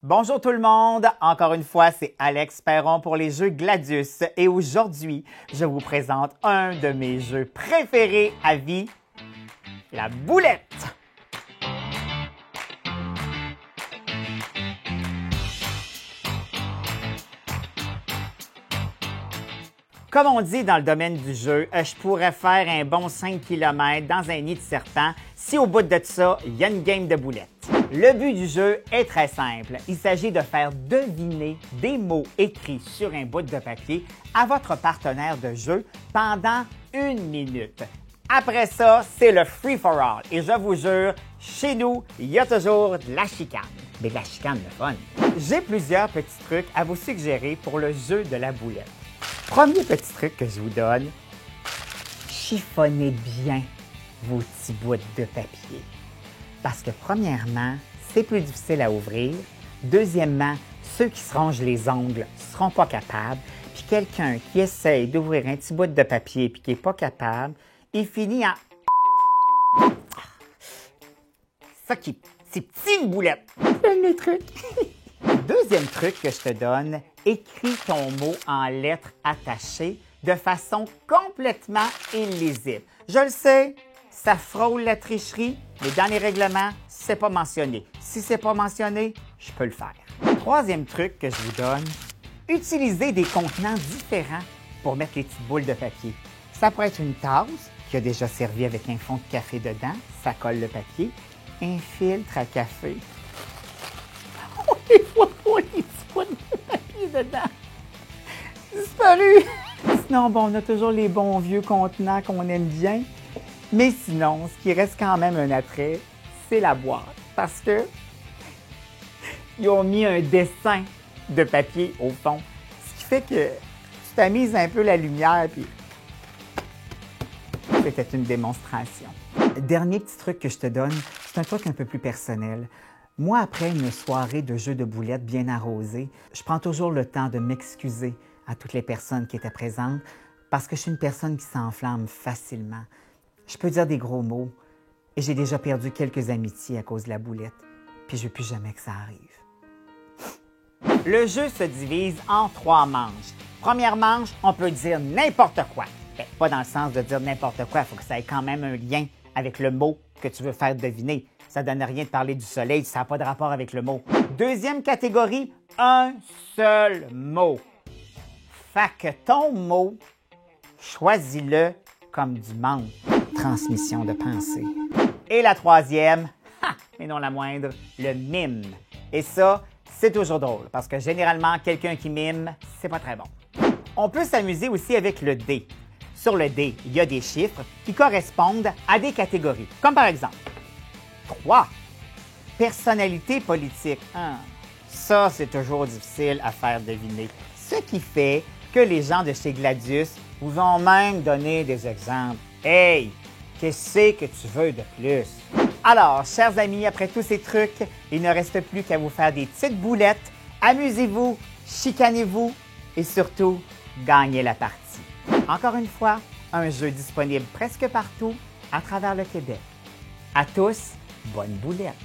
Bonjour tout le monde, encore une fois c'est Alex Perron pour les jeux Gladius et aujourd'hui je vous présente un de mes jeux préférés à vie, la boulette. Comme on dit dans le domaine du jeu, je pourrais faire un bon 5 km dans un nid de serpent si au bout de ça, il y a une game de boulettes. Le but du jeu est très simple. Il s'agit de faire deviner des mots écrits sur un bout de papier à votre partenaire de jeu pendant 1 minute. Après ça, c'est le free-for-all. Et je vous jure, chez nous, il y a toujours de la chicane. Mais de la chicane de fun. J'ai plusieurs petits trucs à vous suggérer pour le jeu de la boulette. Premier petit truc que je vous donne, chiffonnez bien vos petits bouts de papier. Parce que premièrement, c'est plus difficile à ouvrir. Deuxièmement, ceux qui se rongent les ongles ne seront pas capables. Puis quelqu'un qui essaye d'ouvrir un petit bout de papier et qui n'est pas capable, il finit en... Ça qui... C'est petit une boulette. C'est le truc. Deuxième truc que je te donne, écris ton mot en lettres attachées de façon complètement illisible. Je le sais, ça frôle la tricherie, mais dans les règlements, c'est pas mentionné. Si c'est pas mentionné, je peux le faire. Troisième truc que je vous donne, utilisez des contenants différents pour mettre les petites boules de papier. Ça pourrait être une tasse qui a déjà servi avec un fond de café dedans, ça colle le papier, un filtre à café. On les voit pas, les petits bouts de papier dedans. Disparu! Sinon, bon, on a toujours les bons vieux contenants qu'on aime bien. Mais sinon, ce qui reste quand même un attrait, c'est la boîte. Parce que ils ont mis un dessin de papier au fond. Ce qui fait que tu t'amuses un peu la lumière, puis c'était une démonstration. Dernier petit truc que je te donne, c'est un truc un peu plus personnel. Moi, après une soirée de jeux de boulettes bien arrosée, je prends toujours le temps de m'excuser à toutes les personnes qui étaient présentes parce que je suis une personne qui s'enflamme facilement. Je peux dire des gros mots et j'ai déjà perdu quelques amitiés à cause de la boulette, puis je ne veux plus jamais que ça arrive. Le jeu se divise en 3 manches. Première manche, on peut dire n'importe quoi. Ben, pas dans le sens de dire n'importe quoi, il faut que ça ait quand même un lien avec le mot que tu veux faire deviner. Ça ne donne rien de parler du soleil, ça n'a pas de rapport avec le mot. Deuxième catégorie, un seul mot. Fait que ton mot, choisis-le comme du manque. Transmission de pensée. Et la troisième, mais non la moindre, le mime. Et ça, c'est toujours drôle, parce que généralement, quelqu'un qui mime, c'est pas très bon. On peut s'amuser aussi avec le dé. Sur le dé, il y a des chiffres qui correspondent à des catégories. Comme par exemple, 3. Personnalité politique. Ça, c'est toujours difficile à faire deviner. Ce qui fait que les gens de chez Gladius vous ont même donné des exemples. Hey, qu'est-ce que tu veux de plus? Alors, chers amis, après tous ces trucs, il ne reste plus qu'à vous faire des petites boulettes. Amusez-vous, chicanez-vous et surtout, gagnez la partie. Encore une fois, un jeu disponible presque partout à travers le Québec. À tous, bonne boulette!